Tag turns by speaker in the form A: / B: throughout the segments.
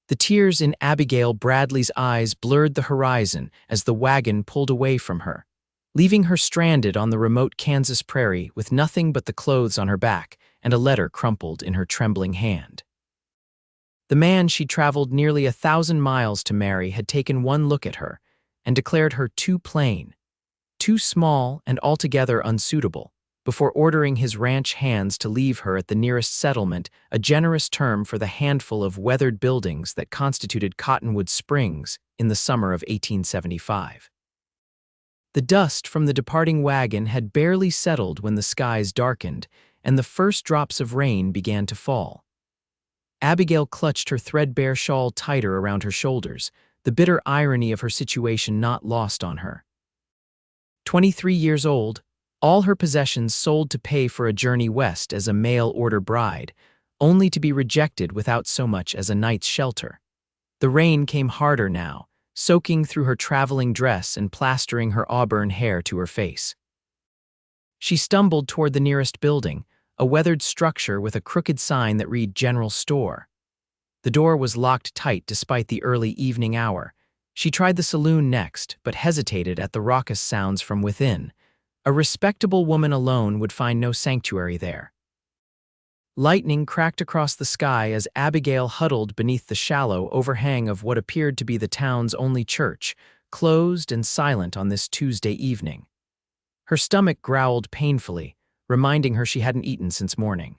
A: The tears in Abigail Bradley's eyes blurred the horizon as the wagon pulled away from her, leaving her stranded on the remote Kansas prairie with nothing but the clothes on her back and a letter crumpled in her trembling hand. The man she'd traveled nearly 1,000 miles to marry had taken one look at her and declared her too plain, too small and altogether unsuitable, before ordering his ranch hands to leave her at the nearest settlement, a generous term for the handful of weathered buildings that constituted Cottonwood Springs in the summer of 1875. The dust from the departing wagon had barely settled when the skies darkened and the first drops of rain began to fall. Abigail clutched her threadbare shawl tighter around her shoulders, the bitter irony of her situation not lost on her. 23 years old, all her possessions sold to pay for a journey west as a mail-order bride, only to be rejected without so much as a night's shelter. The rain came harder now, soaking through her traveling dress and plastering her auburn hair to her face. She stumbled toward the nearest building, a weathered structure with a crooked sign that read General Store. The door was locked tight despite the early evening hour. She tried the saloon next, but hesitated at the raucous sounds from within. A respectable woman alone would find no sanctuary there. Lightning cracked across the sky as Abigail huddled beneath the shallow overhang of what appeared to be the town's only church, closed and silent on this Tuesday evening. Her stomach growled painfully, reminding her she hadn't eaten since morning.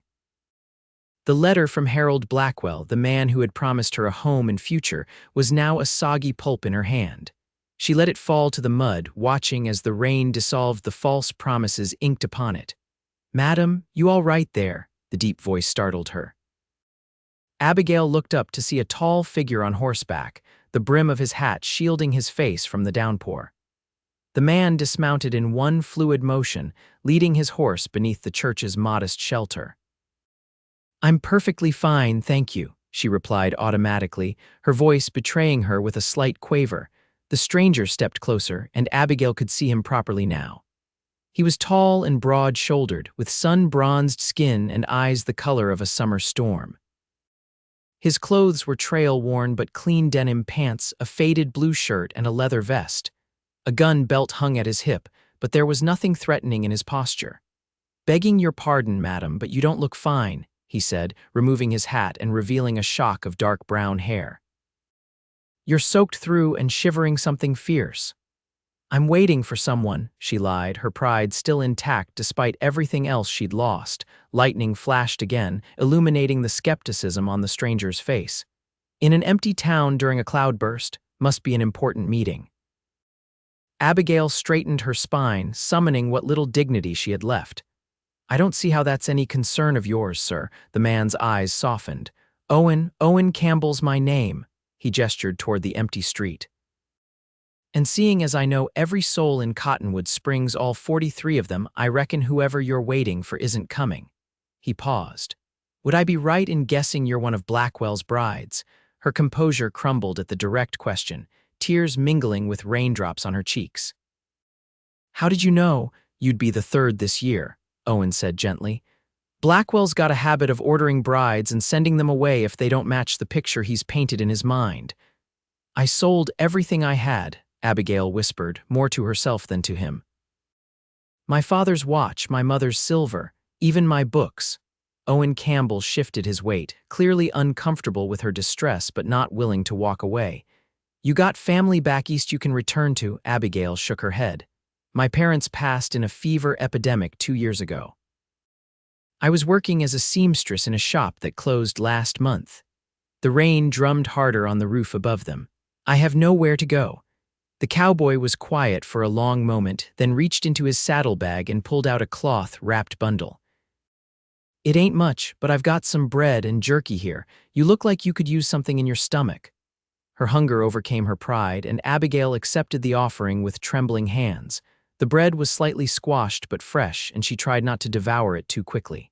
A: The letter from Harold Blackwell, the man who had promised her a home and future, was now a soggy pulp in her hand. She let it fall to the mud, watching as the rain dissolved the false promises inked upon it. "Madam, you all right there?" the deep voice startled her. Abigail looked up to see a tall figure on horseback, the brim of his hat shielding his face from the downpour. The man dismounted in one fluid motion, leading his horse beneath the church's modest shelter. "I'm perfectly fine, thank you," she replied automatically, her voice betraying her with a slight quaver. The stranger stepped closer, and Abigail could see him properly now. He was tall and broad-shouldered, with sun-bronzed skin and eyes the color of a summer storm. His clothes were trail-worn but clean denim pants, a faded blue shirt, and a leather vest. A gun belt hung at his hip, but there was nothing threatening in his posture. "Begging your pardon, madam, but you don't look fine," he said, removing his hat and revealing a shock of dark brown hair. "You're soaked through and shivering something fierce." "I'm waiting for someone," she lied, her pride still intact despite everything else she'd lost. Lightning flashed again, illuminating the skepticism on the stranger's face. "In an empty town during a cloudburst, must be an important meeting." Abigail straightened her spine, summoning what little dignity she had left. "I don't see how that's any concern of yours, sir." The man's eyes softened. Owen Campbell's my name." He gestured toward the empty street. "And seeing as I know every soul in Cottonwood Springs, all 43 of them, I reckon whoever you're waiting for isn't coming." He paused. "Would I be right in guessing you're one of Blackwell's brides?" Her composure crumbled at the direct question, tears mingling with raindrops on her cheeks. "How did you know you'd be the third this year?" Owen said gently. "Blackwell's got a habit of ordering brides and sending them away if they don't match the picture he's painted in his mind." "I sold everything I had," Abigail whispered, more to herself than to him. "My father's watch, my mother's silver, even my books." Owen Campbell shifted his weight, clearly uncomfortable with her distress but not willing to walk away. "You got family back east you can return to," Abigail shook her head. "My parents passed in a fever epidemic 2 years ago. I was working as a seamstress in a shop that closed last month." The rain drummed harder on the roof above them. "I have nowhere to go." The cowboy was quiet for a long moment, then reached into his saddlebag and pulled out a cloth-wrapped bundle. "It ain't much, but I've got some bread and jerky here. You look like you could use something in your stomach." Her hunger overcame her pride, and Abigail accepted the offering with trembling hands. The bread was slightly squashed but fresh, and she tried not to devour it too quickly.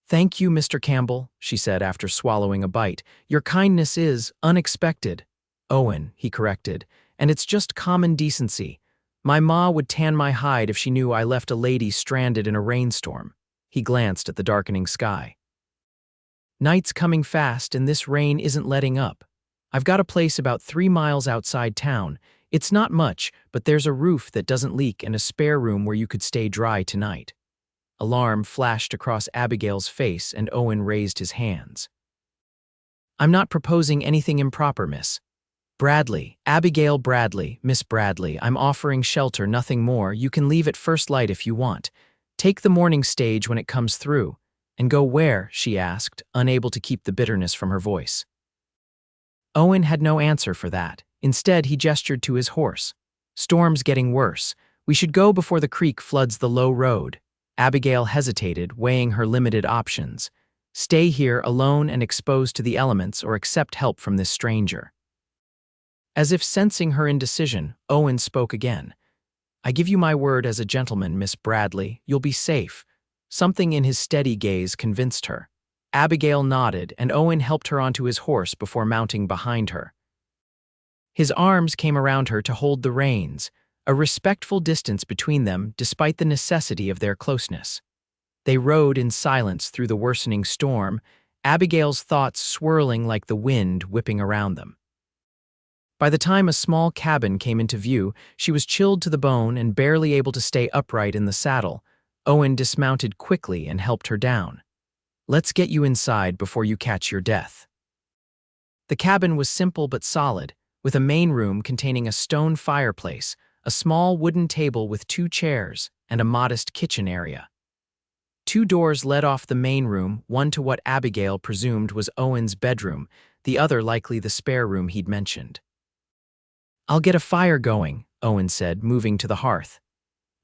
A: "Thank you, Mr. Campbell," she said after swallowing a bite. "Your kindness is unexpected." "Owen," he corrected, "and it's just common decency. My ma would tan my hide if she knew I left a lady stranded in a rainstorm." He glanced at the darkening sky. Night's coming fast and this rain isn't letting up. I've got a place about 3 miles outside town. It's not much, but there's a roof that doesn't leak and a spare room where you could stay dry tonight." Alarm flashed across Abigail's face and Owen raised his hands. "I'm not proposing anything improper, Miss Bradley. Abigail Bradley, Miss Bradley. I'm offering shelter, nothing more. You can leave at first light if you want. Take the morning stage when it comes through." "And go where?" she asked, unable to keep the bitterness from her voice. Owen had no answer for that. Instead, he gestured to his horse. "Storm's getting worse. We should go before the creek floods the low road." Abigail hesitated, weighing her limited options. Stay here alone and exposed to the elements or accept help from this stranger. As if sensing her indecision, Owen spoke again. "I give you my word as a gentleman, Miss Bradley, you'll be safe." Something in his steady gaze convinced her. Abigail nodded, and Owen helped her onto his horse before mounting behind her. His arms came around her to hold the reins, a respectful distance between them despite the necessity of their closeness. They rode in silence through the worsening storm, Abigail's thoughts swirling like the wind whipping around them. By the time a small cabin came into view, she was chilled to the bone and barely able to stay upright in the saddle. Owen dismounted quickly and helped her down. "Let's get you inside before you catch your death." The cabin was simple but solid, with a main room containing a stone fireplace, a small wooden table with 2 chairs, and a modest kitchen area. 2 doors led off the main room, one to what Abigail presumed was Owen's bedroom, the other likely the spare room he'd mentioned. "I'll get a fire going," Owen said, moving to the hearth.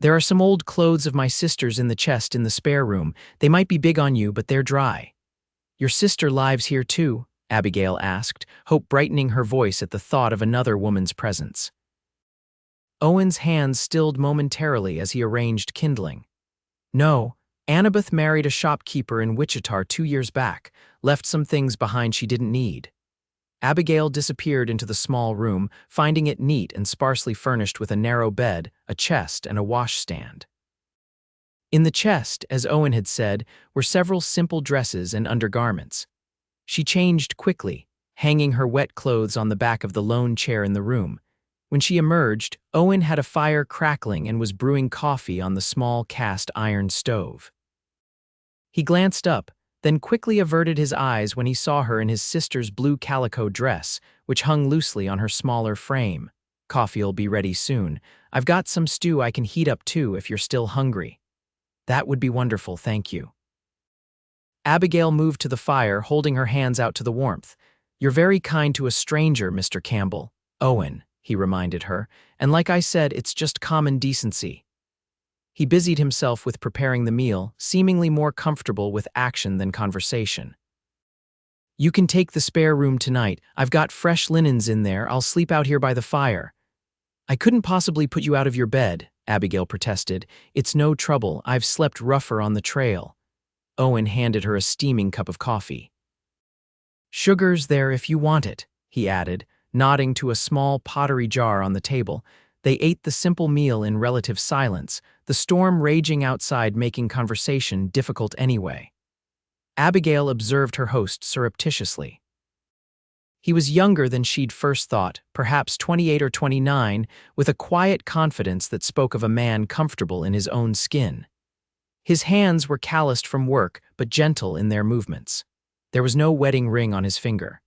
A: "There are some old clothes of my sister's in the chest in the spare room. They might be big on you, but they're dry." "Your sister lives here too?" Abigail asked, hope brightening her voice at the thought of another woman's presence. Owen's hands stilled momentarily as he arranged kindling. "No, Annabeth married a shopkeeper in Wichita 2 years back, left some things behind she didn't need." Abigail disappeared into the small room, finding it neat and sparsely furnished with a narrow bed, a chest, and a washstand. In the chest, as Owen had said, were several simple dresses and undergarments. She changed quickly, hanging her wet clothes on the back of the lone chair in the room. When she emerged, Owen had a fire crackling and was brewing coffee on the small cast iron stove. He glanced up, then quickly averted his eyes when he saw her in his sister's blue calico dress, which hung loosely on her smaller frame. "Coffee'll be ready soon. I've got some stew I can heat up too if you're still hungry." "That would be wonderful, thank you." Abigail moved to the fire, holding her hands out to the warmth. "You're very kind to a stranger, Mr. Campbell." "Owen," he reminded her, "and like I said, it's just common decency." He busied himself with preparing the meal, seemingly more comfortable with action than conversation. "You can take the spare room tonight. I've got fresh linens in there. I'll sleep out here by the fire." "I couldn't possibly put you out of your bed," Abigail protested. "It's no trouble. I've slept rougher on the trail." Owen handed her a steaming cup of coffee. "Sugar's there if you want it," he added, nodding to a small pottery jar on the table. They ate the simple meal in relative silence, the storm raging outside making conversation difficult anyway. Abigail observed her host surreptitiously. He was younger than she'd first thought, perhaps 28 or 29, with a quiet confidence that spoke of a man comfortable in his own skin. His hands were calloused from work, but gentle in their movements. There was no wedding ring on his finger.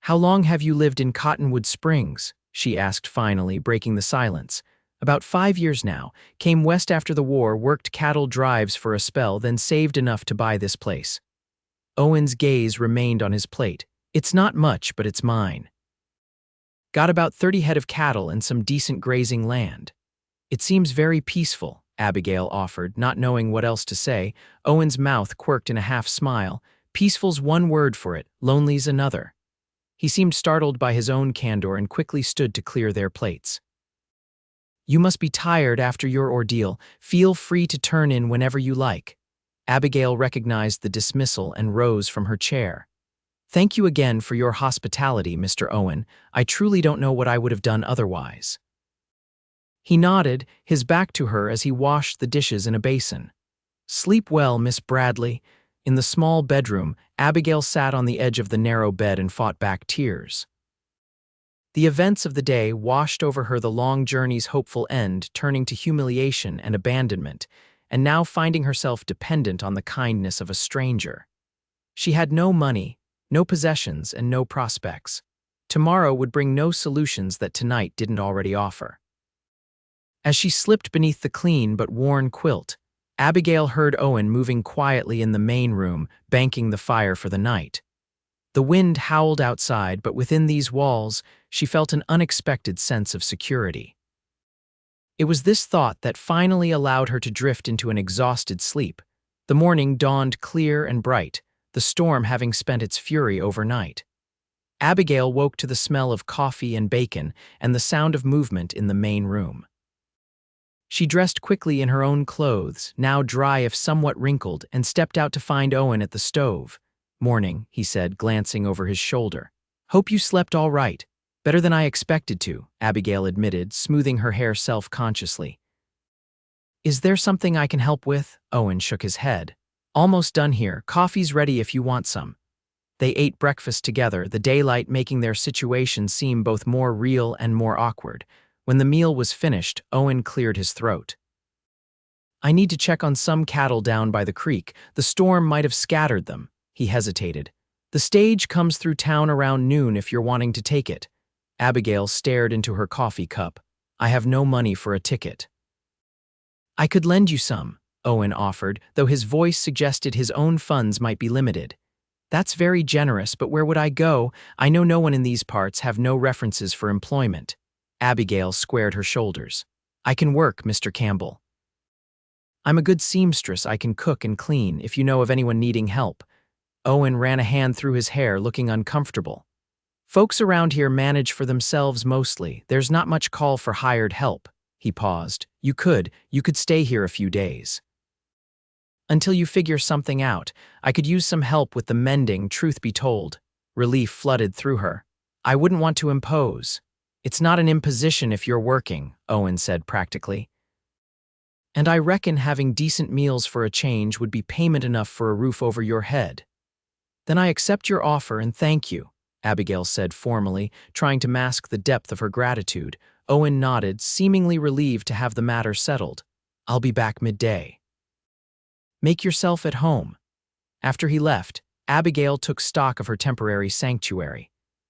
A: "How long have you lived in Cottonwood Springs?" she asked finally, breaking the silence. "About 5 years now. Came west after the war, worked cattle drives for a spell, then saved enough to buy this place." Owen's gaze remained on his plate. "It's not much, but it's mine. Got about 30 head of cattle and some decent grazing land." "It seems very peaceful," Abigail offered, not knowing what else to say. Owen's mouth quirked in a half-smile. "Peaceful's one word for it, lonely's another." He seemed startled by his own candor and quickly stood to clear their plates. "You must be tired after your ordeal. Feel free to turn in whenever you like." Abigail recognized the dismissal and rose from her chair. "Thank you again for your hospitality, Mr. Owen. I truly don't know what I would have done otherwise." He nodded, his back to her as he washed the dishes in a basin. "Sleep well, Miss Bradley." In the small bedroom, Abigail sat on the edge of the narrow bed and fought back tears. The events of the day washed over her, the long journey's hopeful end turning to humiliation and abandonment, and now finding herself dependent on the kindness of a stranger. She had no money, no possessions, and no prospects. Tomorrow would bring no solutions that tonight didn't already offer. As she slipped beneath the clean but worn quilt, Abigail heard Owen moving quietly in the main room, banking the fire for the night. The wind howled outside, but within these walls, she felt an unexpected sense of security. It was this thought that finally allowed her to drift into an exhausted sleep. The morning dawned clear and bright, the storm having spent its fury overnight. Abigail woke to the smell of coffee and bacon and the sound of movement in the main room. She dressed quickly in her own clothes, now dry if somewhat wrinkled, and stepped out to find Owen at the stove. "Morning," he said, glancing over his shoulder. "Hope you slept all right. Better than I expected to," Abigail admitted, smoothing her hair self-consciously. "Is there something I can help with?" Owen shook his head. "Almost done here. Coffee's ready if you want some." They ate breakfast together, the daylight making their situation seem both more real and more awkward. When the meal was finished, Owen cleared his throat. "I need to check on some cattle down by the creek. The storm might have scattered them." He hesitated. "The stage comes through town around noon if you're wanting to take it." Abigail stared into her coffee cup. "I have no money for a ticket." "I could lend you some," Owen offered, though his voice suggested his own funds might be limited. "That's very generous, but where would I go? I know no one in these parts, have no references for employment." Abigail squared her shoulders. "I can work, Mr. Campbell. I'm a good seamstress. I can cook and clean, if you know of anyone needing help." Owen ran a hand through his hair, looking uncomfortable. "Folks around here manage for themselves mostly. There's not much call for hired help." He paused. You could stay here a few days. "Until you figure something out. I could use some help with the mending, truth be told." Relief flooded through her. "I wouldn't want to impose." "It's not an imposition if you're working," Owen said practically. "And I reckon having decent meals for a change would be payment enough for a roof over your head." "Then I accept your offer and thank you," Abigail said formally, trying to mask the depth of her gratitude. Owen nodded, seemingly relieved to have the matter settled. "I'll be back midday." "Make yourself at home." After he left, Abigail took stock of her temporary sanctuary.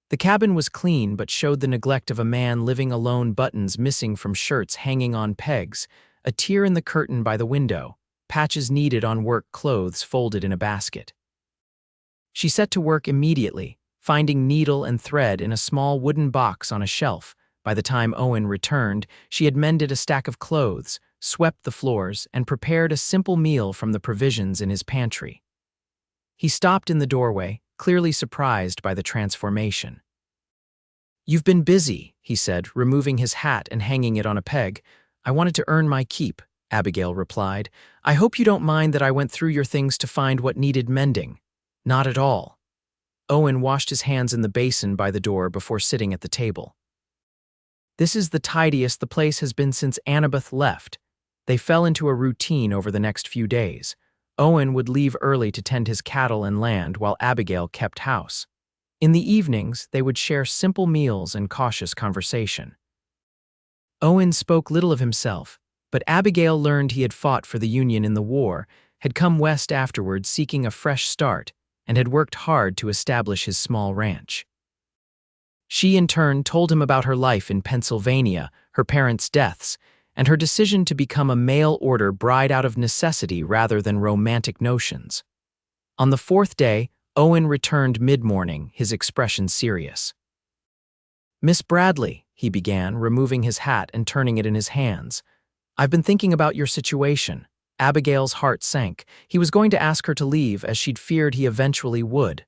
A: The cabin was clean but showed the neglect of a man living alone, buttons missing from shirts hanging on pegs, a tear in the curtain by the window, patches needed on work clothes folded in a basket. She set to work immediately, finding needle and thread in a small wooden box on a shelf. By the time Owen returned, she had mended a stack of clothes, swept the floors, and prepared a simple meal from the provisions in his pantry. He stopped in the doorway, clearly surprised by the transformation. "You've been busy," he said, removing his hat and hanging it on a peg. "I wanted to earn my keep," Abigail replied. "I hope you don't mind that I went through your things to find what needed mending." "Not at all." Owen washed his hands in the basin by the door before sitting at the table. "This is the tidiest the place has been since Annabeth left." They fell into a routine over the next few days. Owen would leave early to tend his cattle and land while Abigail kept house. In the evenings, they would share simple meals and cautious conversation. Owen spoke little of himself, but Abigail learned he had fought for the Union in the war, had come west afterward seeking a fresh start, and had worked hard to establish his small ranch. She, in turn, told him about her life in Pennsylvania, her parents' deaths, and her decision to become a mail-order bride out of necessity rather than romantic notions. On the fourth day, Owen returned mid-morning, his expression serious. "Miss Bradley," he began, removing his hat and turning it in his hands. "I've been thinking about your situation." Abigail's heart sank. He was going to ask her to leave, as she'd feared he eventually would.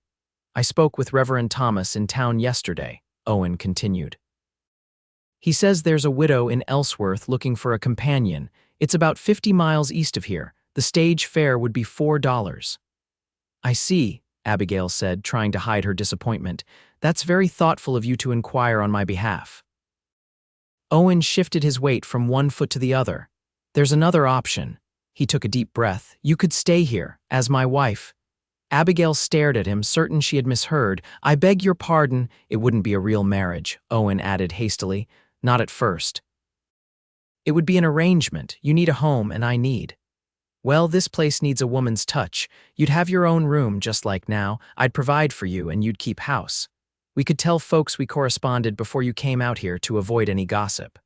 A: "I spoke with Reverend Thomas in town yesterday," Owen continued. "He says there's a widow in Ellsworth looking for a companion. It's about 50 miles east of here. The stage fare would be $4. "I see," Abigail said, trying to hide her disappointment. "That's very thoughtful of you to inquire on my behalf." Owen shifted his weight from one foot to the other. "There's another option." He took a deep breath. "You could stay here, as my wife." Abigail stared at him, certain she had misheard. "I beg your pardon, it wouldn't be a real marriage," Owen added hastily. "Not at first. It would be an arrangement. You need a home, and I need. Well, this place needs a woman's touch. You'd have your own room, just like now. I'd provide for you, and you'd keep house. We could tell folks we corresponded before you came out here to avoid any gossip."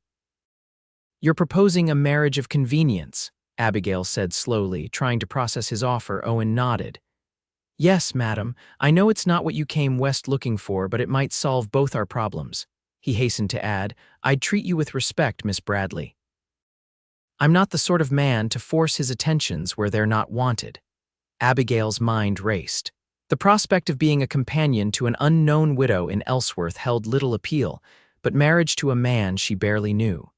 A: "You're proposing a marriage of convenience," Abigail said slowly, trying to process his offer. Owen nodded. "Yes, madam. I know it's not what you came west looking for, but it might solve both our problems." He hastened to add, "I'd treat you with respect, Miss Bradley. I'm not the sort of man to force his attentions where they're not wanted." Abigail's mind raced. The prospect of being a companion to an unknown widow in Ellsworth held little appeal, but marriage to a man she barely knew.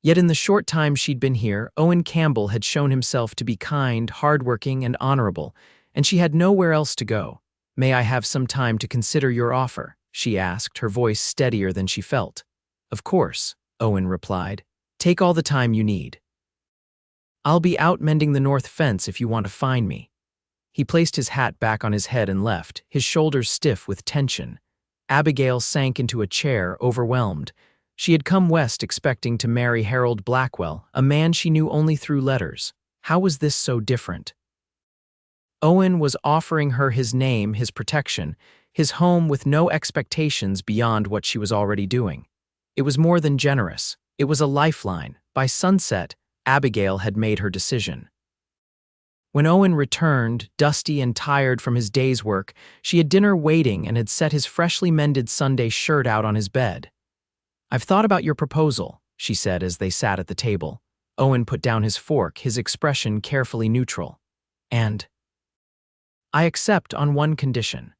A: Yet in the short time she'd been here, Owen Campbell had shown himself to be kind, hardworking, and honorable, and she had nowhere else to go. "May I have some time to consider your offer?" she asked, her voice steadier than she felt. "Of course," Owen replied. "Take all the time you need. I'll be out mending the north fence if you want to find me." He placed his hat back on his head and left, his shoulders stiff with tension. Abigail sank into a chair, overwhelmed. She had come west expecting to marry Harold Blackwell, a man she knew only through letters. How was this so different? Owen was offering her his name, his protection, his home with no expectations beyond what she was already doing. It was more than generous. It was a lifeline. By sunset, Abigail had made her decision. When Owen returned, dusty and tired from his day's work, she had dinner waiting and had set his freshly mended Sunday shirt out on his bed. "I've thought about your proposal," she said as they sat at the table. Owen put down his fork, his expression carefully neutral. "And I accept on one condition."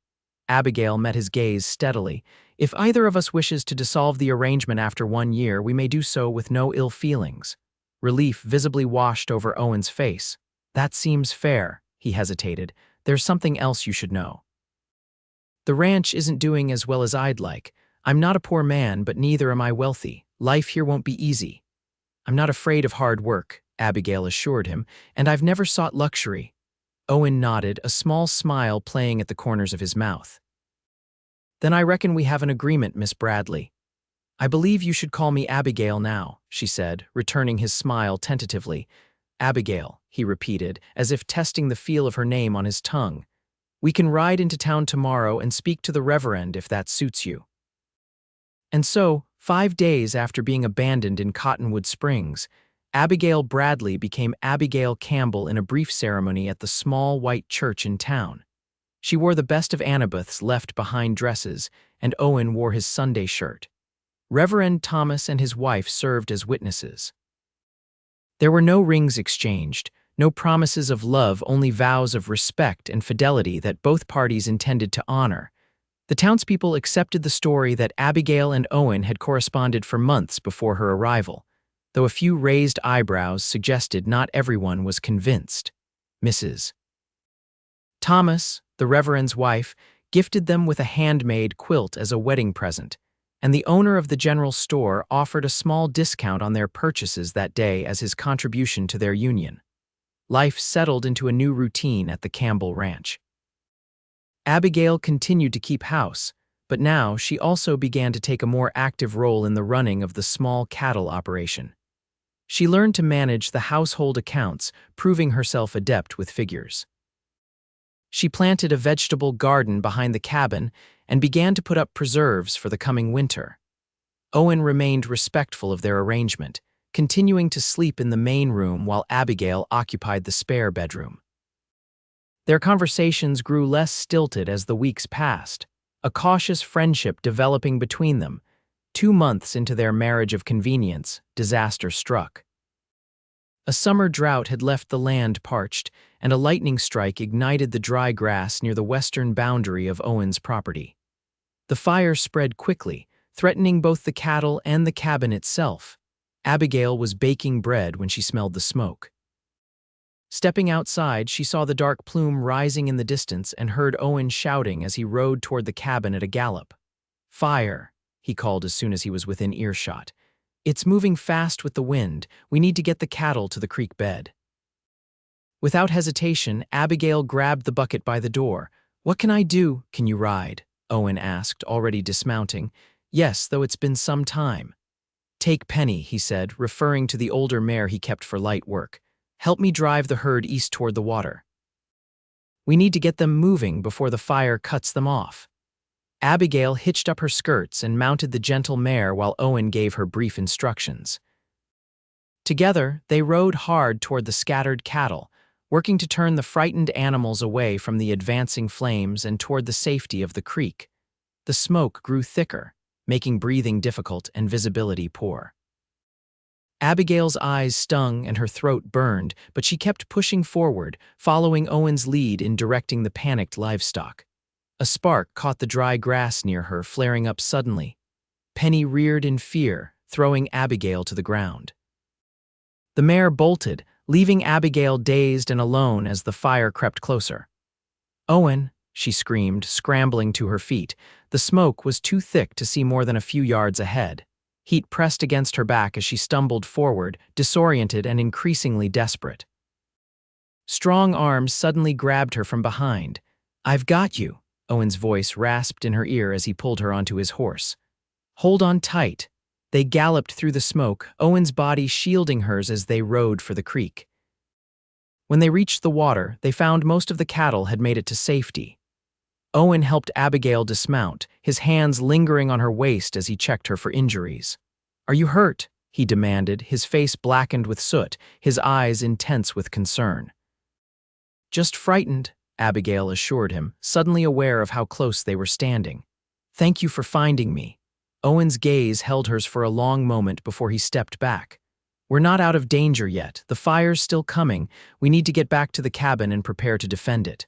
A: Abigail met his gaze steadily. "If either of us wishes to dissolve the arrangement after 1 year, we may do so with no ill feelings." Relief visibly washed over Owen's face. "That seems fair," he hesitated. "There's something else you should know. The ranch isn't doing as well as I'd like. I'm not a poor man, but neither am I wealthy. Life here won't be easy." "I'm not afraid of hard work," Abigail assured him, "and I've never sought luxury." Owen nodded, a small smile playing at the corners of his mouth. "Then I reckon we have an agreement, Miss Bradley. I believe you should call me Abigail now," she said, returning his smile tentatively. "Abigail," he repeated, as if testing the feel of her name on his tongue. "We can ride into town tomorrow and speak to the Reverend if that suits you." And so, 5 days after being abandoned in Cottonwood Springs, Abigail Bradley became Abigail Campbell in a brief ceremony at the small white church in town. She wore the best of Annabeth's left-behind dresses, and Owen wore his Sunday shirt. Reverend Thomas and his wife served as witnesses. There were no rings exchanged, no promises of love, only vows of respect and fidelity that both parties intended to honor. The townspeople accepted the story that Abigail and Owen had corresponded for months before her arrival, though a few raised eyebrows suggested not everyone was convinced. Mrs. Thomas, the Reverend's wife, gifted them with a handmade quilt as a wedding present, and the owner of the general store offered a small discount on their purchases that day as his contribution to their union. Life settled into a new routine at the Campbell Ranch. Abigail continued to keep house, but now she also began to take a more active role in the running of the small cattle operation. She learned to manage the household accounts, proving herself adept with figures. She planted a vegetable garden behind the cabin and began to put up preserves for the coming winter. Owen remained respectful of their arrangement, continuing to sleep in the main room while Abigail occupied the spare bedroom. Their conversations grew less stilted as the weeks passed, a cautious friendship developing between them. 2 months into their marriage of convenience, disaster struck. A summer drought had left the land parched, and a lightning strike ignited the dry grass near the western boundary of Owen's property. The fire spread quickly, threatening both the cattle and the cabin itself. Abigail was baking bread when she smelled the smoke. Stepping outside, she saw the dark plume rising in the distance and heard Owen shouting as he rode toward the cabin at a gallop. "Fire," he called as soon as he was within earshot. "It's moving fast with the wind. We need to get the cattle to the creek bed." Without hesitation, Abigail grabbed the bucket by the door. "What can I do? Can you ride?" Owen asked, already dismounting. "Yes, though it's been some time." "Take Penny," he said, referring to the older mare he kept for light work. "Help me drive the herd east toward the water. We need to get them moving before the fire cuts them off." Abigail hitched up her skirts and mounted the gentle mare while Owen gave her brief instructions. Together, they rode hard toward the scattered cattle, working to turn the frightened animals away from the advancing flames and toward the safety of the creek. The smoke grew thicker, making breathing difficult and visibility poor. Abigail's eyes stung and her throat burned, but she kept pushing forward, following Owen's lead in directing the panicked livestock. A spark caught the dry grass near her, flaring up suddenly. Penny reared in fear, throwing Abigail to the ground. The mare bolted, leaving Abigail dazed and alone as the fire crept closer. "Owen," she screamed, scrambling to her feet. The smoke was too thick to see more than a few yards ahead. Heat pressed against her back as she stumbled forward, disoriented and increasingly desperate. Strong arms suddenly grabbed her from behind. "I've got you," Owen's voice rasped in her ear as he pulled her onto his horse. "Hold on tight." They galloped through the smoke, Owen's body shielding hers as they rode for the creek. When they reached the water, they found most of the cattle had made it to safety. Owen helped Abigail dismount, his hands lingering on her waist as he checked her for injuries. "Are you hurt?" he demanded, his face blackened with soot, his eyes intense with concern. "Just frightened," Abigail assured him, suddenly aware of how close they were standing. "Thank you for finding me." Owen's gaze held hers for a long moment before he stepped back. "We're not out of danger yet. The fire's still coming. We need to get back to the cabin and prepare to defend it."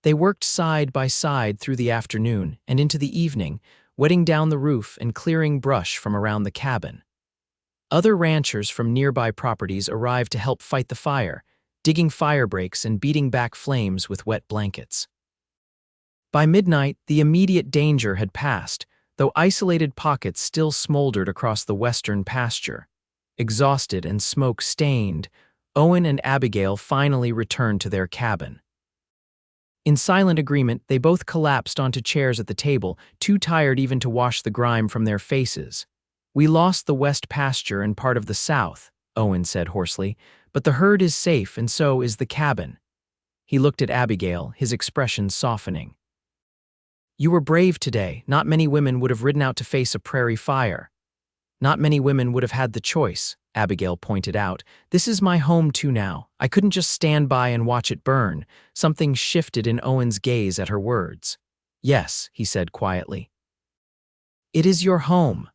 A: They worked side by side through the afternoon and into the evening, wetting down the roof and clearing brush from around the cabin. Other ranchers from nearby properties arrived to help fight the fire, digging fire breaks and beating back flames with wet blankets. By midnight, the immediate danger had passed, though isolated pockets still smoldered across the western pasture. Exhausted and smoke-stained, Owen and Abigail finally returned to their cabin. In silent agreement, they both collapsed onto chairs at the table, too tired even to wash the grime from their faces. "We lost the west pasture and part of the south," Owen said hoarsely, "but the herd is safe and so is the cabin." He looked at Abigail, his expression softening. "You were brave today. Not many women would have ridden out to face a prairie fire." "Not many women would have had the choice," Abigail pointed out. "This is my home too now. I couldn't just stand by and watch it burn." Something shifted in Owen's gaze at her words. "Yes," he said quietly. "It is your home."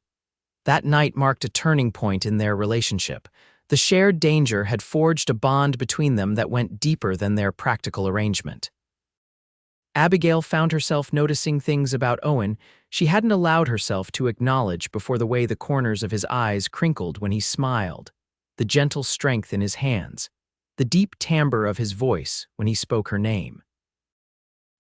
A: That night marked a turning point in their relationship. The shared danger had forged a bond between them that went deeper than their practical arrangement. Abigail found herself noticing things about Owen she hadn't allowed herself to acknowledge before, the way the corners of his eyes crinkled when he smiled, the gentle strength in his hands, the deep timbre of his voice when he spoke her name.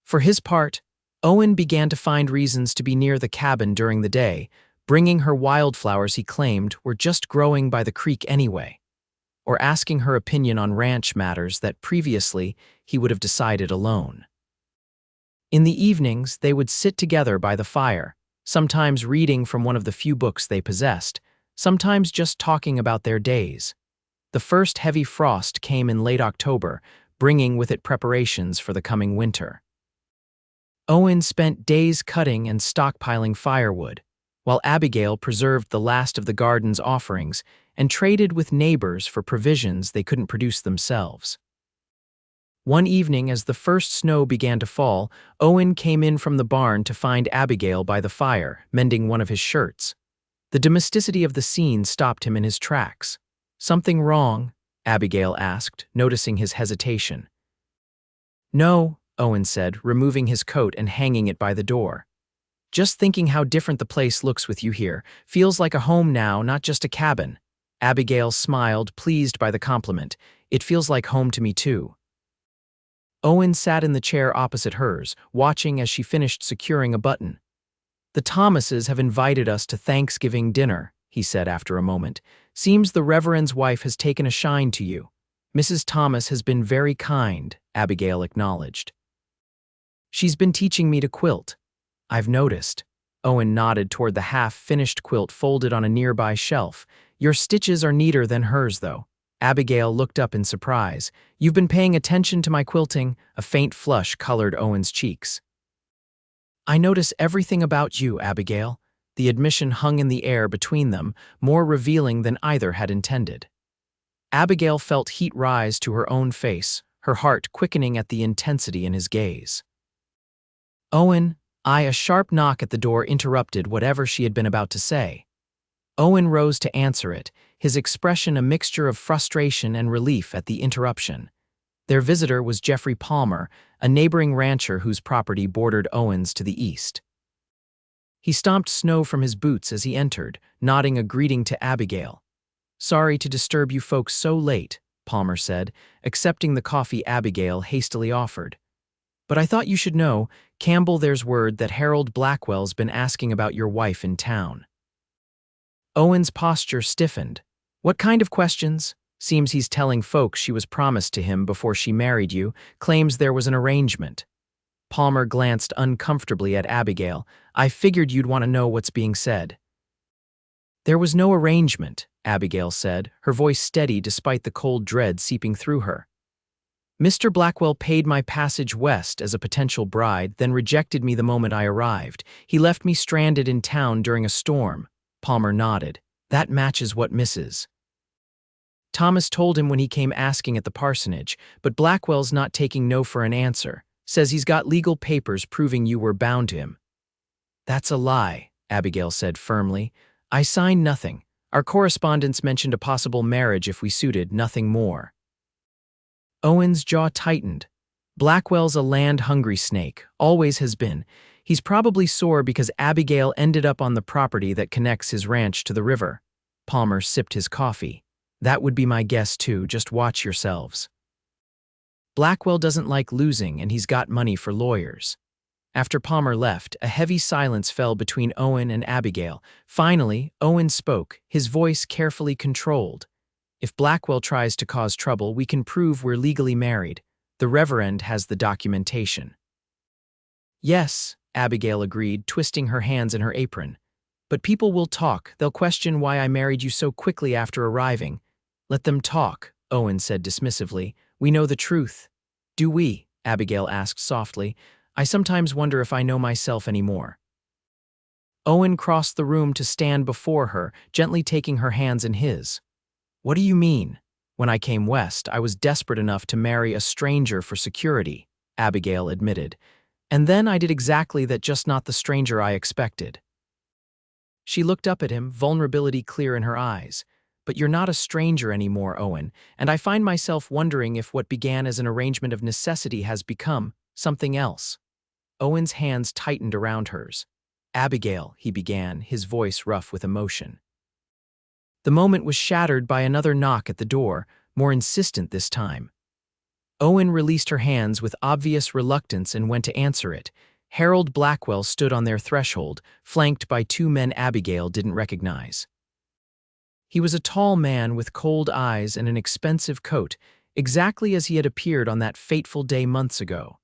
A: For his part, Owen began to find reasons to be near the cabin during the day, bringing her wildflowers he claimed were just growing by the creek anyway, or asking her opinion on ranch matters that previously he would have decided alone. In the evenings, they would sit together by the fire, sometimes reading from one of the few books they possessed, sometimes just talking about their days. The first heavy frost came in late October, bringing with it preparations for the coming winter. Owen spent days cutting and stockpiling firewood, while Abigail preserved the last of the garden's offerings and traded with neighbors for provisions they couldn't produce themselves. One evening, as the first snow began to fall, Owen came in from the barn to find Abigail by the fire, mending one of his shirts. The domesticity of the scene stopped him in his tracks. "Something wrong?" Abigail asked, noticing his hesitation. "No," Owen said, removing his coat and hanging it by the door. "Just thinking how different the place looks with you here. Feels like a home now, not just a cabin." Abigail smiled, pleased by the compliment. "It feels like home to me too." Owen sat in the chair opposite hers, watching as she finished securing a button. "The Thomases have invited us to Thanksgiving dinner," he said after a moment. "Seems the Reverend's wife has taken a shine to you." Mrs. Thomas has been very kind, Abigail acknowledged. She's been teaching me to quilt. I've noticed. Owen nodded toward the half-finished quilt folded on a nearby shelf. Your stitches are neater than hers, though. Abigail looked up in surprise. You've been paying attention to my quilting? A faint flush colored Owen's cheeks. I notice everything about you, Abigail. The admission hung in the air between them, more revealing than either had intended. Abigail felt heat rise to her own face, her heart quickening at the intensity in his gaze. Owen, a sharp knock at the door interrupted whatever she had been about to say. Owen rose to answer it, his expression a mixture of frustration and relief at the interruption. Their visitor was Jeffrey Palmer, a neighboring rancher whose property bordered Owen's to the east. He stomped snow from his boots as he entered, nodding a greeting to Abigail. Sorry to disturb you folks so late, Palmer said, accepting the coffee Abigail hastily offered. But I thought you should know, Campbell, there's word that Harold Blackwell's been asking about your wife in town. Owen's posture stiffened. What kind of questions? Seems he's telling folks she was promised to him before she married you, claims there was an arrangement. Palmer glanced uncomfortably at Abigail. I figured you'd want to know what's being said. There was no arrangement, Abigail said, her voice steady despite the cold dread seeping through her. Mr. Blackwell paid my passage west as a potential bride, then rejected me the moment I arrived. He left me stranded in town during a storm. Palmer nodded. That matches what Mrs. Thomas told him when he came asking at the parsonage, but Blackwell's not taking no for an answer. Says he's got legal papers proving you were bound to him. That's a lie, Abigail said firmly. I signed nothing. Our correspondence mentioned a possible marriage if we suited, nothing more. Owen's jaw tightened. Blackwell's a land-hungry snake, always has been. He's probably sore because Abigail ended up on the property that connects his ranch to the river. Palmer sipped his coffee. That would be my guess too, just watch yourselves. Blackwell doesn't like losing and he's got money for lawyers. After Palmer left, a heavy silence fell between Owen and Abigail. Finally, Owen spoke, his voice carefully controlled. If Blackwell tries to cause trouble, we can prove we're legally married. The Reverend has the documentation. Yes, Abigail agreed, twisting her hands in her apron. But people will talk. They'll question why I married you so quickly after arriving. Let them talk, Owen said dismissively. We know the truth. Do we? Abigail asked softly. I sometimes wonder if I know myself anymore. Owen crossed the room to stand before her, gently taking her hands in his. What do you mean? When I came west, I was desperate enough to marry a stranger for security, Abigail admitted. And then I did exactly that, just not the stranger I expected. She looked up at him, vulnerability clear in her eyes. But you're not a stranger anymore, Owen, and I find myself wondering if what began as an arrangement of necessity has become something else. Owen's hands tightened around hers. Abigail, he began, his voice rough with emotion. The moment was shattered by another knock at the door, more insistent this time. Owen released her hands with obvious reluctance and went to answer it. Harold Blackwell stood on their threshold, flanked by two men Abigail didn't recognize. He was a tall man with cold eyes and an expensive coat, exactly as he had appeared on that fateful day months ago.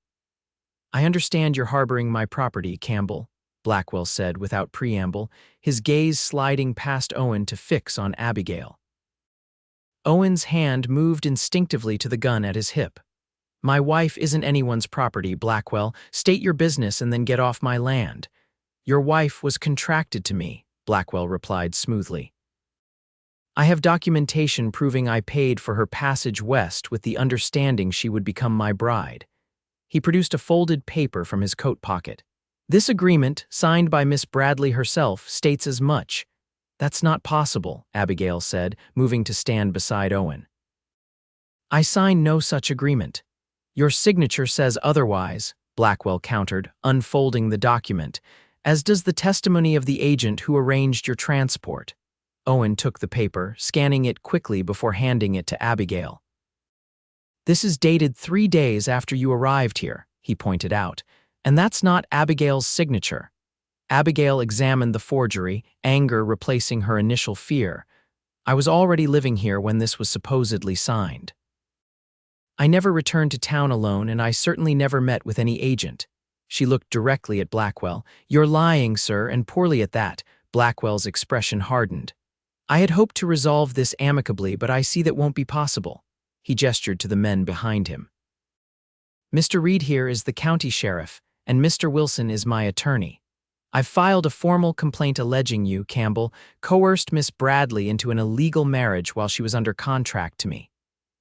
A: I understand you're harboring my property, Campbell, Blackwell said without preamble, his gaze sliding past Owen to fix on Abigail. Owen's hand moved instinctively to the gun at his hip. My wife isn't anyone's property, Blackwell. State your business and then get off my land. Your wife was contracted to me, Blackwell replied smoothly. I have documentation proving I paid for her passage west with the understanding she would become my bride. He produced a folded paper from his coat pocket. This agreement, signed by Miss Bradley herself, states as much. That's not possible, Abigail said, moving to stand beside Owen. I signed no such agreement. Your signature says otherwise, Blackwell countered, unfolding the document, as does the testimony of the agent who arranged your transport. Owen took the paper, scanning it quickly before handing it to Abigail. This is dated 3 days after you arrived here, he pointed out, and that's not Abigail's signature. Abigail examined the forgery, anger replacing her initial fear. I was already living here when this was supposedly signed. I never returned to town alone, and I certainly never met with any agent. She looked directly at Blackwell. You're lying, sir, and poorly at that. Blackwell's expression hardened. I had hoped to resolve this amicably, but I see that won't be possible. He gestured to the men behind him. Mr. Reed here is the county sheriff, and Mr. Wilson is my attorney. I've filed a formal complaint alleging you, Campbell, coerced Miss Bradley into an illegal marriage while she was under contract to me.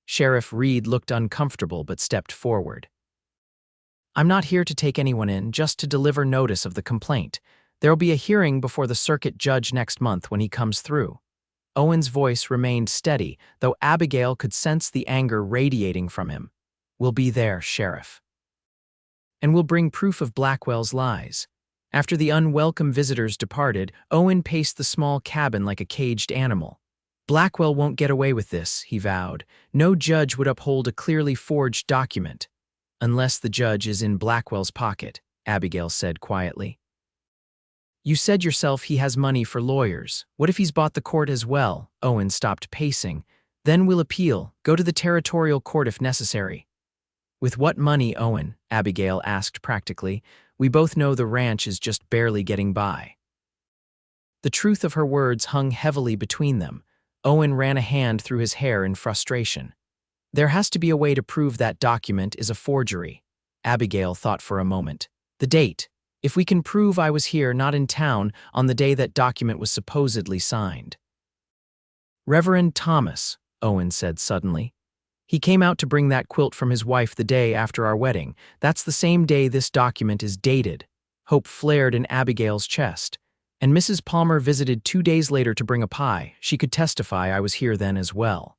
A: Sheriff Reed looked uncomfortable but stepped forward. I'm not here to take anyone in, just to deliver notice of the complaint. There'll be a hearing before the circuit judge next month when he comes through. Owen's voice remained steady, though Abigail could sense the anger radiating from him. We'll be there, Sheriff. And we'll bring proof of Blackwell's lies. After the unwelcome visitors departed, Owen paced the small cabin like a caged animal. Blackwell won't get away with this, he vowed. No judge would uphold a clearly forged document. Unless the judge is in Blackwell's pocket, Abigail said quietly. You said yourself he has money for lawyers. What if he's bought the court as well? Owen stopped pacing. Then we'll appeal, go to the territorial court if necessary. With what money, Owen? Abigail asked practically. We both know the ranch is just barely getting by. The truth of her words hung heavily between them. Owen ran a hand through his hair in frustration. There has to be a way to prove that document is a forgery. Abigail thought for a moment. The date. If we can prove I was here, not in town, on the day that document was supposedly signed. Reverend Thomas, Owen said suddenly. He came out to bring that quilt from his wife the day after our wedding. That's the same day this document is dated. Hope flared in Abigail's chest. And Mrs. Palmer visited 2 days later to bring a pie. She could testify I was here then as well.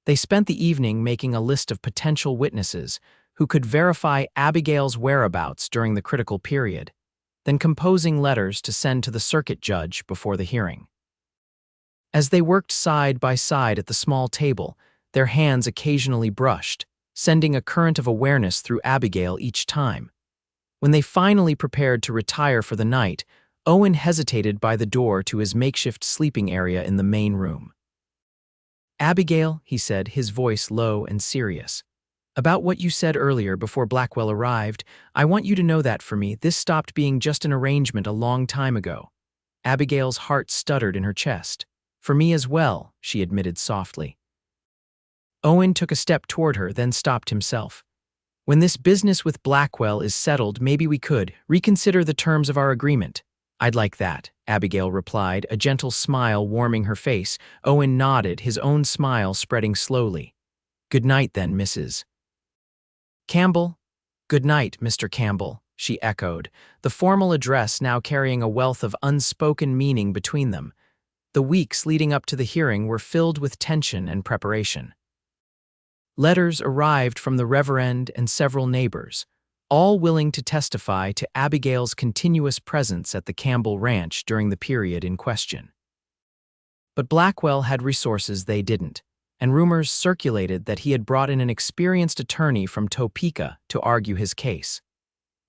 A: They spent the evening making a list of potential witnesses who could verify Abigail's whereabouts during the critical period, then composing letters to send to the circuit judge before the hearing. As they worked side by side at the small table, their hands occasionally brushed, sending a current of awareness through Abigail each time. When they finally prepared to retire for the night, Owen hesitated by the door to his makeshift sleeping area in the main room. Abigail, he said, his voice low and serious. About what you said earlier before Blackwell arrived, I want you to know that for me, this stopped being just an arrangement a long time ago. Abigail's heart stuttered in her chest. For me as well, she admitted softly. Owen took a step toward her, then stopped himself. When this business with Blackwell is settled, maybe we could reconsider the terms of our agreement. I'd like that, Abigail replied, a gentle smile warming her face. Owen nodded, his own smile spreading slowly. Good night then, Mrs. Campbell? Good night, Mr. Campbell, she echoed, the formal address now carrying a wealth of unspoken meaning between them. The weeks leading up to the hearing were filled with tension and preparation. Letters arrived from the Reverend and several neighbors, all willing to testify to Abigail's continuous presence at the Campbell Ranch during the period in question. But Blackwell had resources they didn't, and rumors circulated that he had brought in an experienced attorney from Topeka to argue his case.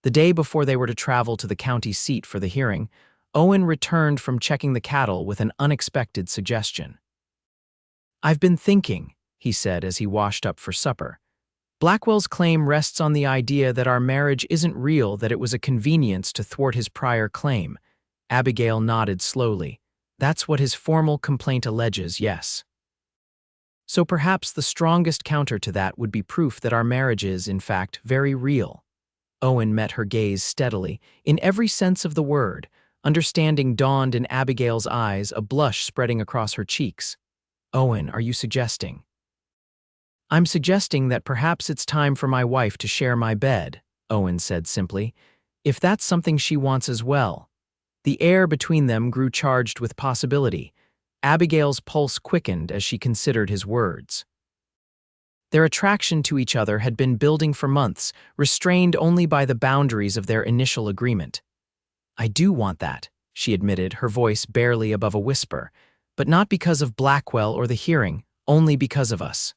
A: The day before they were to travel to the county seat for the hearing, Owen returned from checking the cattle with an unexpected suggestion. I've been thinking, he said as he washed up for supper. Blackwell's claim rests on the idea that our marriage isn't real, that it was a convenience to thwart his prior claim. Abigail nodded slowly. That's what his formal complaint alleges, yes. So perhaps the strongest counter to that would be proof that our marriage is, in fact, very real. Owen met her gaze steadily, in every sense of the word. Understanding dawned in Abigail's eyes, a blush spreading across her cheeks. Owen, are you suggesting? I'm suggesting that perhaps it's time for my wife to share my bed, Owen said simply, if that's something she wants as well. The air between them grew charged with possibility. Abigail's pulse quickened as she considered his words. Their attraction to each other had been building for months, restrained only by the boundaries of their initial agreement. I do want that, she admitted, her voice barely above a whisper, but not because of Blackwell or the hearing, only because of us.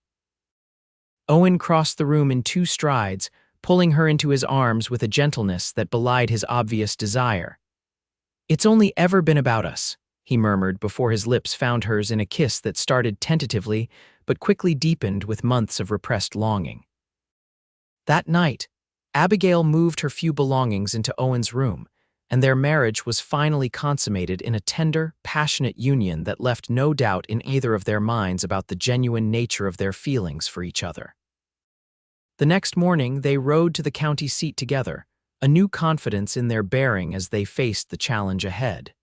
A: Owen crossed the room in 2 strides, pulling her into his arms with a gentleness that belied his obvious desire. It's only ever been about us, he murmured before his lips found hers in a kiss that started tentatively but quickly deepened with months of repressed longing. That night, Abigail moved her few belongings into Owen's room, and their marriage was finally consummated in a tender, passionate union that left no doubt in either of their minds about the genuine nature of their feelings for each other. The next morning, they rode to the county seat together, a new confidence in their bearing as they faced the challenge ahead.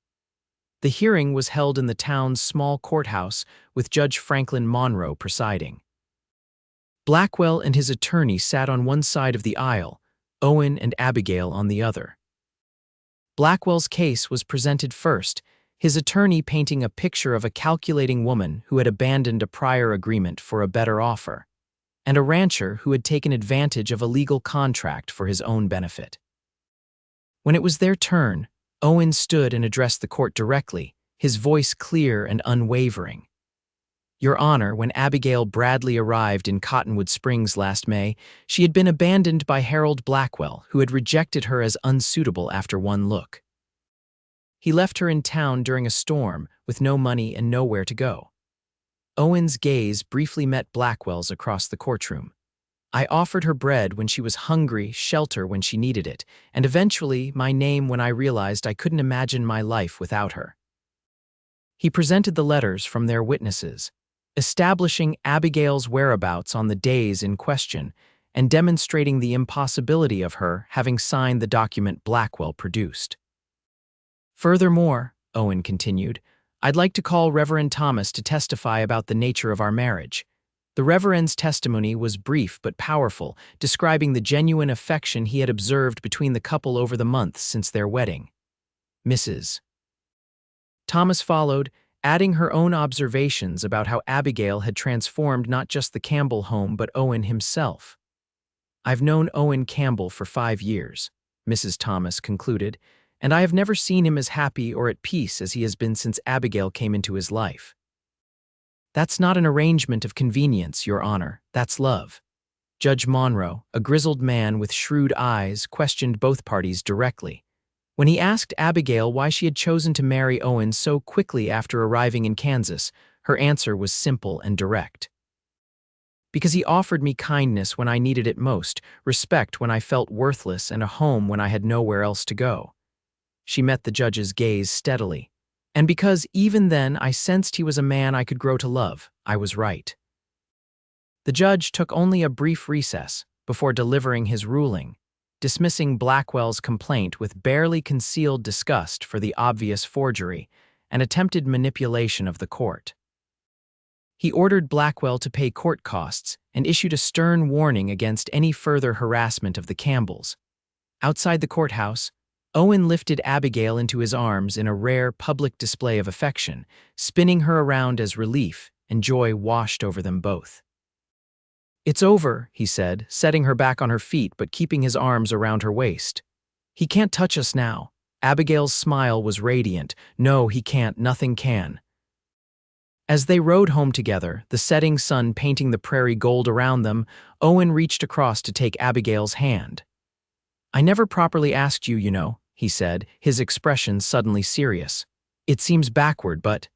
A: The hearing was held in the town's small courthouse, with Judge Franklin Monroe presiding. Blackwell and his attorney sat on one side of the aisle, Owen and Abigail on the other. Blackwell's case was presented first, his attorney painting a picture of a calculating woman who had abandoned a prior agreement for a better offer, and a rancher who had taken advantage of a legal contract for his own benefit. When it was their turn, Owen stood and addressed the court directly, his voice clear and unwavering. "Your Honor, when Abigail Bradley arrived in Cottonwood Springs last May, she had been abandoned by Harold Blackwell, who had rejected her as unsuitable after one look. He left her in town during a storm, with no money and nowhere to go." Owen's gaze briefly met Blackwell's across the courtroom. "I offered her bread when she was hungry, shelter when she needed it, and eventually my name when I realized I couldn't imagine my life without her." He presented the letters from their witnesses, establishing Abigail's whereabouts on the days in question and demonstrating the impossibility of her having signed the document Blackwell produced. "Furthermore," Owen continued, "I'd like to call Reverend Thomas to testify about the nature of our marriage." The Reverend's testimony was brief but powerful, describing the genuine affection he had observed between the couple over the months since their wedding. Mrs. Thomas followed, adding her own observations about how Abigail had transformed not just the Campbell home but Owen himself. "I've known Owen Campbell for 5 years," Mrs. Thomas concluded, "and I have never seen him as happy or at peace as he has been since Abigail came into his life." "That's not an arrangement of convenience, Your Honor, that's love." Judge Monroe, a grizzled man with shrewd eyes, questioned both parties directly. When he asked Abigail why she had chosen to marry Owen so quickly after arriving in Kansas, her answer was simple and direct. "Because he offered me kindness when I needed it most, respect when I felt worthless, and a home when I had nowhere else to go." She met the judge's gaze steadily. "And because even then I sensed he was a man I could grow to love, I was right." The judge took only a brief recess before delivering his ruling, dismissing Blackwell's complaint with barely concealed disgust for the obvious forgery and attempted manipulation of the court. He ordered Blackwell to pay court costs and issued a stern warning against any further harassment of the Campbells. Outside the courthouse, Owen lifted Abigail into his arms in a rare public display of affection, spinning her around as relief and joy washed over them both. "It's over," he said, setting her back on her feet but keeping his arms around her waist. "He can't touch us now." Abigail's smile was radiant. "No, he can't. Nothing can." As they rode home together, the setting sun painting the prairie gold around them, Owen reached across to take Abigail's hand. "I never properly asked you, you know," he said, his expression suddenly serious. "It seems backward, but—"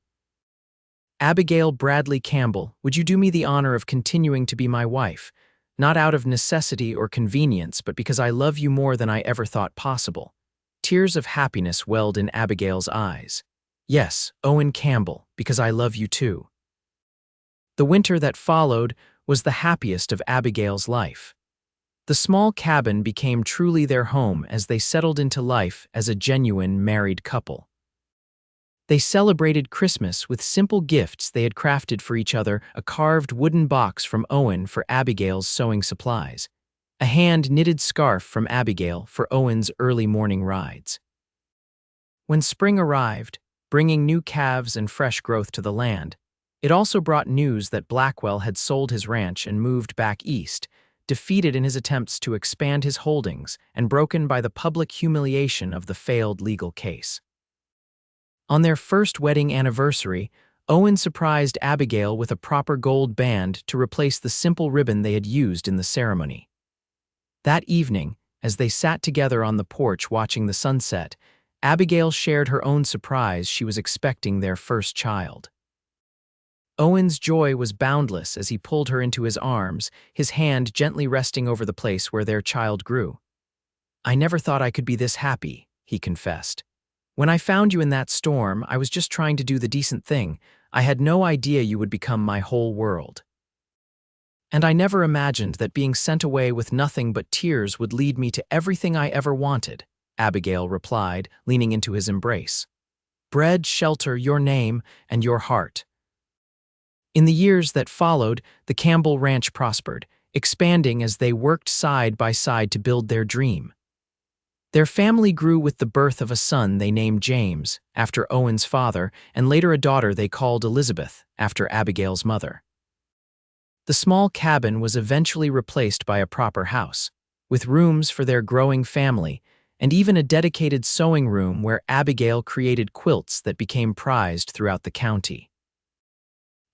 A: "Abigail Bradley Campbell, would you do me the honor of continuing to be my wife, not out of necessity or convenience, but because I love you more than I ever thought possible?" Tears of happiness welled in Abigail's eyes. "Yes, Owen Campbell, because I love you too." The winter that followed was the happiest of Abigail's life. The small cabin became truly their home as they settled into life as a genuine married couple. They celebrated Christmas with simple gifts they had crafted for each other: a carved wooden box from Owen for Abigail's sewing supplies, a hand-knitted scarf from Abigail for Owen's early morning rides. When spring arrived, bringing new calves and fresh growth to the land, it also brought news that Blackwell had sold his ranch and moved back east, defeated in his attempts to expand his holdings and broken by the public humiliation of the failed legal case. On their first wedding anniversary, Owen surprised Abigail with a proper gold band to replace the simple ribbon they had used in the ceremony. That evening, as they sat together on the porch watching the sunset, Abigail shared her own surprise she was expecting their first child. Owen's joy was boundless as he pulled her into his arms, his hand gently resting over the place where their child grew. "I never thought I could be this happy," he confessed. "When I found you in that storm, I was just trying to do the decent thing. I had no idea you would become my whole world. And I never imagined that being sent away with nothing but tears would lead me to everything I ever wanted," Abigail replied, leaning into his embrace. "Bread, shelter, your name, and your heart." In the years that followed, the Campbell Ranch prospered, expanding as they worked side by side to build their dream. Their family grew with the birth of a son they named James, after Owen's father, and later a daughter they called Elizabeth, after Abigail's mother. The small cabin was eventually replaced by a proper house, with rooms for their growing family, and even a dedicated sewing room where Abigail created quilts that became prized throughout the county.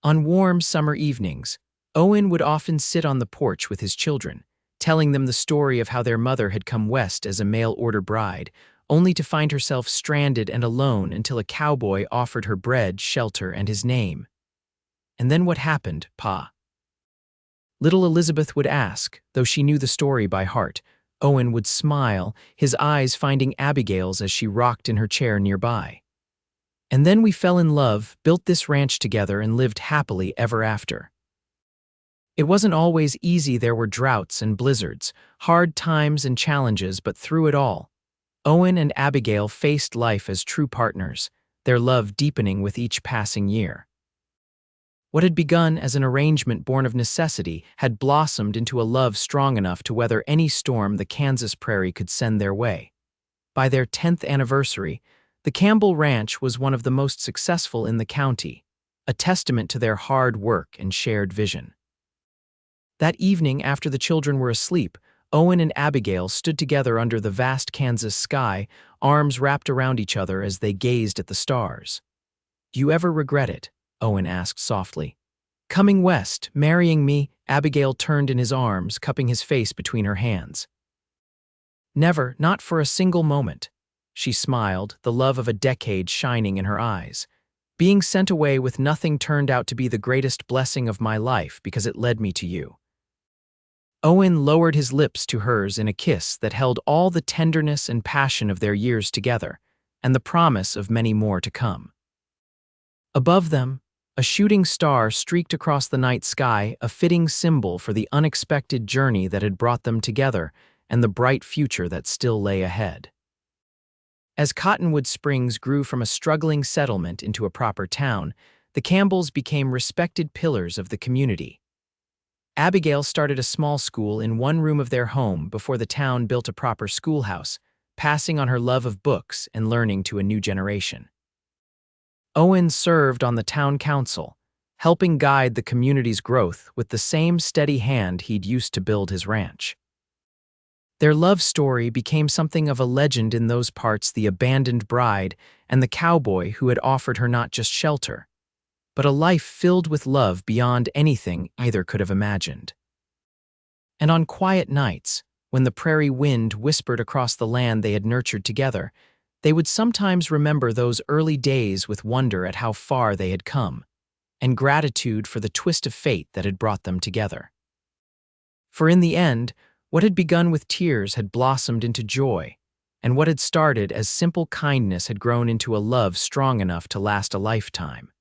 A: On warm summer evenings, Owen would often sit on the porch with his children, telling them the story of how their mother had come west as a mail-order bride, only to find herself stranded and alone until a cowboy offered her bread, shelter, and his name. "And then what happened, Pa?" Little Elizabeth would ask, though she knew the story by heart. Owen would smile, his eyes finding Abigail's as she rocked in her chair nearby. "And then we fell in love, built this ranch together, and lived happily ever after." It wasn't always easy. There were droughts and blizzards, hard times and challenges, but through it all, Owen and Abigail faced life as true partners, their love deepening with each passing year. What had begun as an arrangement born of necessity had blossomed into a love strong enough to weather any storm the Kansas prairie could send their way. By their 10th anniversary, the Campbell Ranch was one of the most successful in the county, a testament to their hard work and shared vision. That evening, after the children were asleep, Owen and Abigail stood together under the vast Kansas sky, arms wrapped around each other as they gazed at the stars. "Do you ever regret it?" Owen asked softly. "Coming west, marrying me?" Abigail turned in his arms, cupping his face between her hands. "Never, not for a single moment." She smiled, the love of a decade shining in her eyes. "Being sent away with nothing turned out to be the greatest blessing of my life because it led me to you." Owen lowered his lips to hers in a kiss that held all the tenderness and passion of their years together, and the promise of many more to come. Above them, a shooting star streaked across the night sky, a fitting symbol for the unexpected journey that had brought them together and the bright future that still lay ahead. As Cottonwood Springs grew from a struggling settlement into a proper town, the Campbells became respected pillars of the community. Abigail started a small school in one room of their home before the town built a proper schoolhouse, passing on her love of books and learning to a new generation. Owen served on the town council, helping guide the community's growth with the same steady hand he'd used to build his ranch. Their love story became something of a legend in those parts: the abandoned bride and the cowboy who had offered her not just shelter, but a life filled with love beyond anything either could have imagined. And on quiet nights, when the prairie wind whispered across the land they had nurtured together, they would sometimes remember those early days with wonder at how far they had come, and gratitude for the twist of fate that had brought them together. For in the end, what had begun with tears had blossomed into joy, and what had started as simple kindness had grown into a love strong enough to last a lifetime.